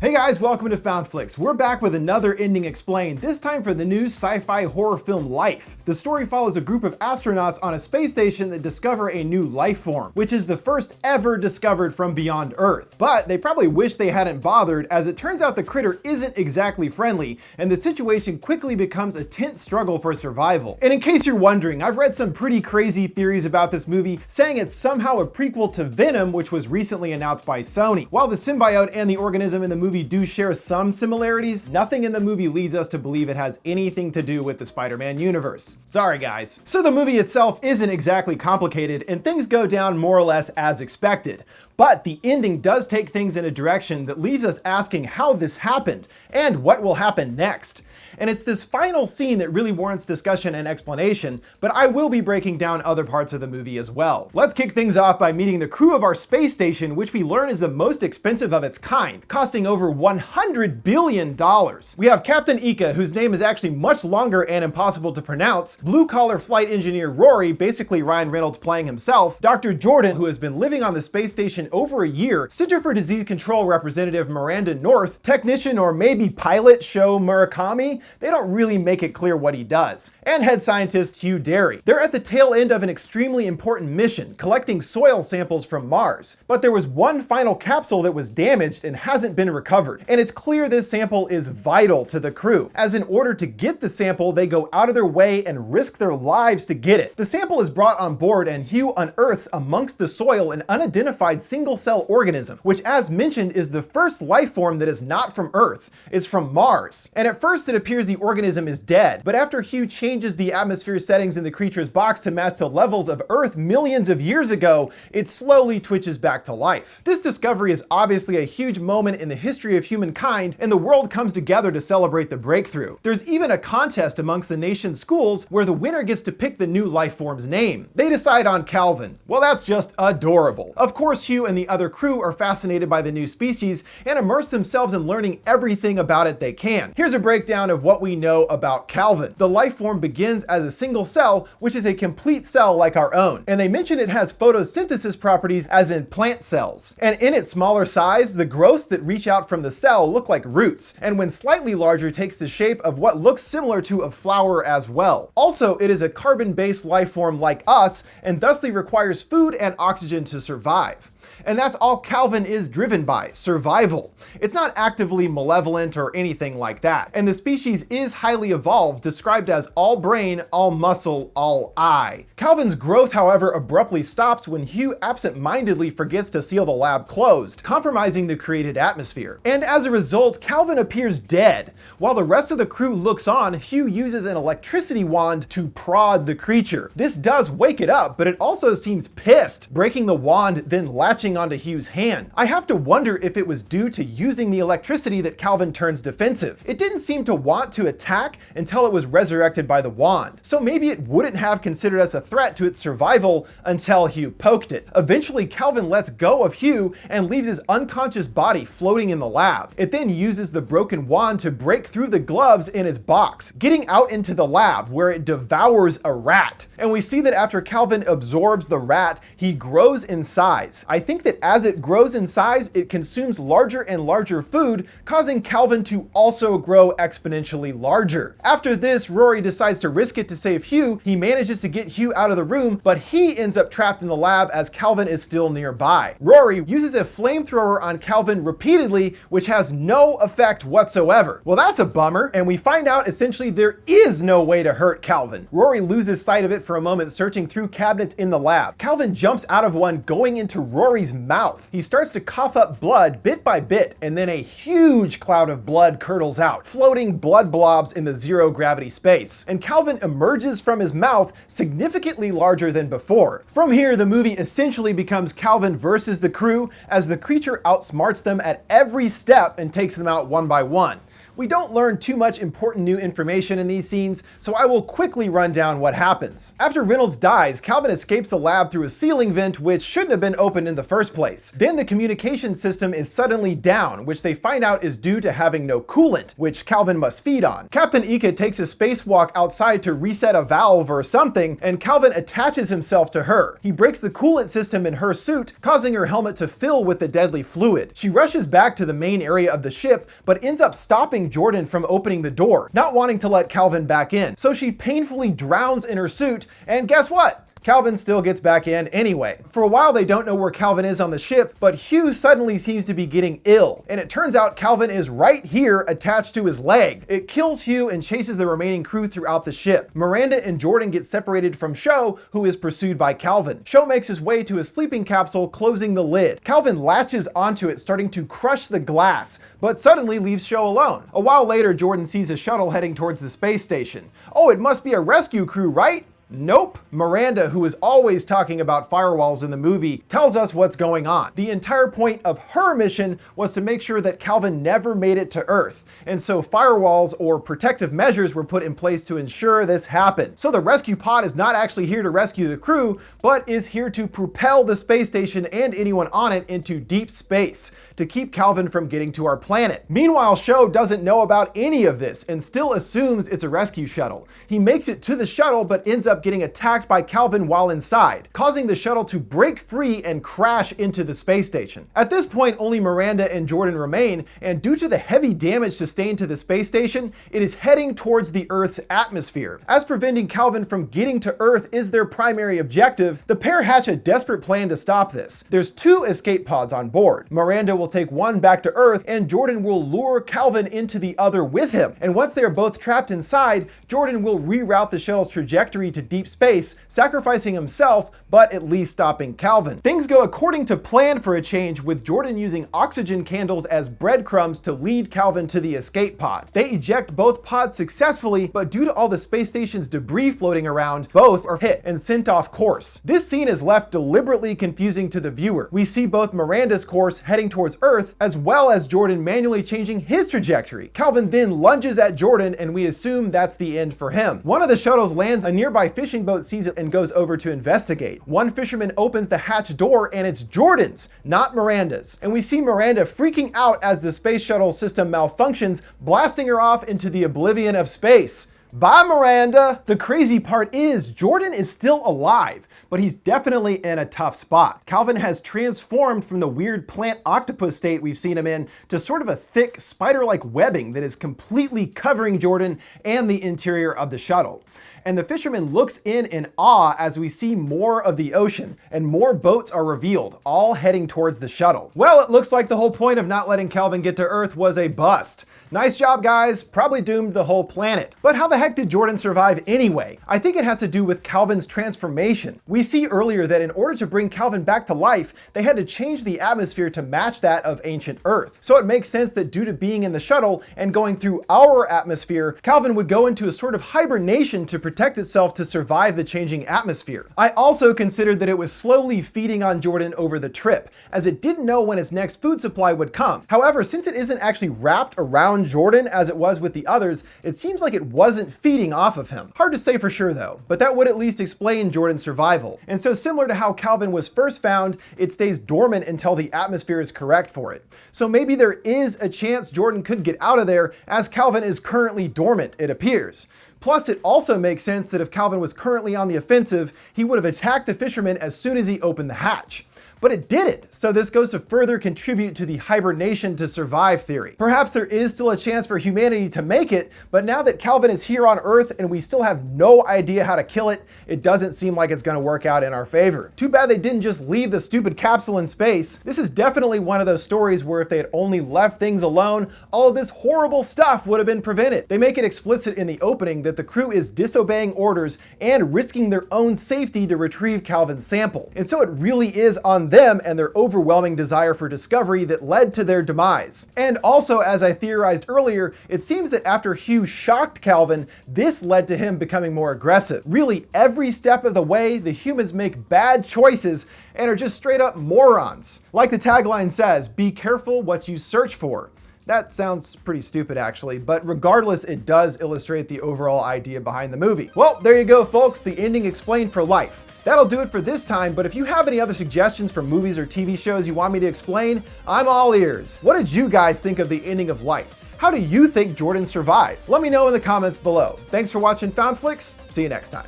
Hey guys, welcome to FoundFlix. We're back with another Ending Explained, this time for the new sci-fi horror film Life. The story follows a group of astronauts on a space station that discover a new life form, which is the first ever discovered from beyond Earth. But they probably wish they hadn't bothered, as it turns out the critter isn't exactly friendly, and the situation quickly becomes a tense struggle for survival. And in case you're wondering, I've read some pretty crazy theories about this movie, saying it's somehow a prequel to Venom, which was recently announced by Sony. While the symbiote and the organism in the movie do share some similarities, nothing in the movie leads us to believe it has anything to do with the Spider-Man universe. Sorry guys. So the movie itself isn't exactly complicated, and things go down more or less as expected. But the ending does take things in a direction that leaves us asking how this happened, and what will happen next. And it's this final scene that really warrants discussion and explanation, but I will be breaking down other parts of the movie as well. Let's kick things off by meeting the crew of our space station, which we learn is the most expensive of its kind, costing over $100 billion. We have Captain Ika, whose name is actually much longer and impossible to pronounce, blue-collar flight engineer Rory, basically Ryan Reynolds playing himself, Dr. Jordan, who has been living on the space station over a year, Center for Disease Control representative Miranda North, technician or maybe pilot Sho Murakami. They don't really make it clear what he does, and head scientist Hugh Derry. They're at the tail end of an extremely important mission, collecting soil samples from Mars. But there was one final capsule that was damaged and hasn't been recovered, and it's clear this sample is vital to the crew, as in order to get the sample, they go out of their way and risk their lives to get it. The sample is brought on board, and Hugh unearths amongst the soil an unidentified single-cell organism, which as mentioned is the first life form that is not from Earth. It's from Mars. And at first it appears the organism is dead, but after Hugh changes the atmosphere settings in the creature's box to match the levels of Earth millions of years ago, it slowly twitches back to life. This discovery is obviously a huge moment in the history of humankind, and the world comes together to celebrate the breakthrough. There's even a contest amongst the nation's schools where the winner gets to pick the new life form's name. They decide on Calvin. Well, that's just adorable. Of course, Hugh and the other crew are fascinated by the new species and immerse themselves in learning everything about it they can. Here's a breakdown of what we know about Calvin. The life form begins as a single cell, which is a complete cell like our own. And they mention it has photosynthesis properties as in plant cells. And in its smaller size, the growths that reach out from the cell look like roots, and when slightly larger takes the shape of what looks similar to a flower as well. Also, it is a carbon-based life form like us, and thusly requires food and oxygen to survive. And that's all Calvin is driven by, survival. It's not actively malevolent or anything like that. And the species is highly evolved, described as all brain, all muscle, all eye. Calvin's growth, however, abruptly stops when Hugh absent-mindedly forgets to seal the lab closed, compromising the created atmosphere. And as a result, Calvin appears dead. While the rest of the crew looks on, Hugh uses an electricity wand to prod the creature. This does wake it up, but it also seems pissed, breaking the wand, then latching onto Hugh's hand. I have to wonder if it was due to using the electricity that Calvin turns defensive. It didn't seem to want to attack until it was resurrected by the wand. So maybe it wouldn't have considered us a threat to its survival until Hugh poked it. Eventually, Calvin lets go of Hugh and leaves his unconscious body floating in the lab. It then uses the broken wand to break through the gloves in its box, getting out into the lab where it devours a rat. And we see that after Calvin absorbs the rat, he grows in size. I think that as it grows in size, it consumes larger and larger food, causing Calvin to also grow exponentially larger. After this, Rory decides to risk it to save Hugh. He manages to get Hugh out of the room, but he ends up trapped in the lab as Calvin is still nearby. Rory uses a flamethrower on Calvin repeatedly, which has no effect whatsoever. Well, that's a bummer, and we find out essentially there is no way to hurt Calvin. Rory loses sight of it for a moment, searching through cabinets in the lab. Calvin jumps out of one, going into Rory's mouth. He starts to cough up blood bit by bit, and then a huge cloud of blood curdles out, floating blood blobs in the zero gravity space. And Calvin emerges from his mouth significantly larger than before. From here, the movie essentially becomes Calvin versus the crew, as the creature outsmarts them at every step and takes them out one by one. We don't learn too much important new information in these scenes, so I will quickly run down what happens. After Reynolds dies, Calvin escapes the lab through a ceiling vent which shouldn't have been opened in the first place. Then the communication system is suddenly down, which they find out is due to having no coolant, which Calvin must feed on. Captain Ika takes a spacewalk outside to reset a valve or something, and Calvin attaches himself to her. He breaks the coolant system in her suit, causing her helmet to fill with the deadly fluid. She rushes back to the main area of the ship, but ends up stopping Jordan from opening the door, not wanting to let Calvin back in. So she painfully drowns in her suit, and guess what? Calvin still gets back in anyway. For a while they don't know where Calvin is on the ship, but Hugh suddenly seems to be getting ill, and it turns out Calvin is right here attached to his leg. It kills Hugh and chases the remaining crew throughout the ship. Miranda and Jordan get separated from Sho, who is pursued by Calvin. Sho makes his way to his sleeping capsule, closing the lid. Calvin latches onto it, starting to crush the glass, but suddenly leaves Sho alone. A while later, Jordan sees a shuttle heading towards the space station. Oh, it must be a rescue crew, right? Nope. Miranda, who is always talking about firewalls in the movie, tells us what's going on. The entire point of her mission was to make sure that Calvin never made it to Earth, and so firewalls or protective measures were put in place to ensure this happened. So the rescue pod is not actually here to rescue the crew, but is here to propel the space station and anyone on it into deep space to keep Calvin from getting to our planet. Meanwhile, Sho doesn't know about any of this and still assumes it's a rescue shuttle. He makes it to the shuttle but ends up getting attacked by Calvin while inside, causing the shuttle to break free and crash into the space station. At this point, only Miranda and Jordan remain, and due to the heavy damage sustained to the space station, it is heading towards the Earth's atmosphere. As preventing Calvin from getting to Earth is their primary objective, the pair hatch a desperate plan to stop this. There's 2 escape pods on board. Miranda will take one back to Earth, and Jordan will lure Calvin into the other with him. And once they are both trapped inside, Jordan will reroute the shuttle's trajectory to deep space, sacrificing himself, but at least stopping Calvin. Things go according to plan for a change, with Jordan using oxygen candles as breadcrumbs to lead Calvin to the escape pod. They eject both pods successfully, but due to all the space station's debris floating around, both are hit and sent off course. This scene is left deliberately confusing to the viewer. We see both Miranda's course heading towards Earth, as well as Jordan manually changing his trajectory. Calvin then lunges at Jordan, and we assume that's the end for him. One of the shuttles lands, a nearby fishing boat sees it and goes over to investigate. One fisherman opens the hatch door, and it's Jordan's, not Miranda's. And we see Miranda freaking out as the space shuttle system malfunctions, blasting her off into the oblivion of space. Bye, Miranda! The crazy part is, Jordan is still alive, but he's definitely in a tough spot. Calvin has transformed from the weird plant octopus state we've seen him in to sort of a thick spider-like webbing that is completely covering Jordan and the interior of the shuttle. And the fisherman looks in awe as we see more of the ocean, and more boats are revealed, all heading towards the shuttle. Well, it looks like the whole point of not letting Calvin get to Earth was a bust. Nice job, guys. Probably doomed the whole planet. But how the heck did Jordan survive anyway? I think it has to do with Calvin's transformation. We see earlier that in order to bring Calvin back to life, they had to change the atmosphere to match that of ancient Earth. So it makes sense that due to being in the shuttle and going through our atmosphere, Calvin would go into a sort of hibernation to protect itself to survive the changing atmosphere. I also considered that it was slowly feeding on Jordan over the trip, as it didn't know when its next food supply would come. However, since it isn't actually wrapped around Jordan as it was with the others, it seems like it wasn't feeding off of him. Hard to say for sure though, but that would at least explain Jordan's survival. And so similar to how Calvin was first found, it stays dormant until the atmosphere is correct for it. So maybe there is a chance Jordan could get out of there, as Calvin is currently dormant, it appears. Plus, it also makes sense that if Calvin was currently on the offensive, he would have attacked the fisherman as soon as he opened the hatch. But it didn't, so this goes to further contribute to the hibernation to survive theory. Perhaps there is still a chance for humanity to make it, but now that Calvin is here on Earth and we still have no idea how to kill it, it doesn't seem like it's gonna work out in our favor. Too bad they didn't just leave the stupid capsule in space. This is definitely one of those stories where if they had only left things alone, all of this horrible stuff would have been prevented. They make it explicit in the opening that the crew is disobeying orders and risking their own safety to retrieve Calvin's sample. And so it really is on them and their overwhelming desire for discovery that led to their demise. And also, as I theorized earlier, it seems that after Hugh shocked Calvin, this led to him becoming more aggressive. Really, every step of the way, the humans make bad choices and are just straight up morons. Like the tagline says, be careful what you search for. That sounds pretty stupid actually, but regardless, it does illustrate the overall idea behind the movie. Well, there you go folks, the ending explained for life. That'll do it for this time, but if you have any other suggestions for movies or TV shows you want me to explain, I'm all ears. What did you guys think of the ending of Life? How do you think Jordan survived? Let me know in the comments below. Thanks for watching FoundFlix. See you next time.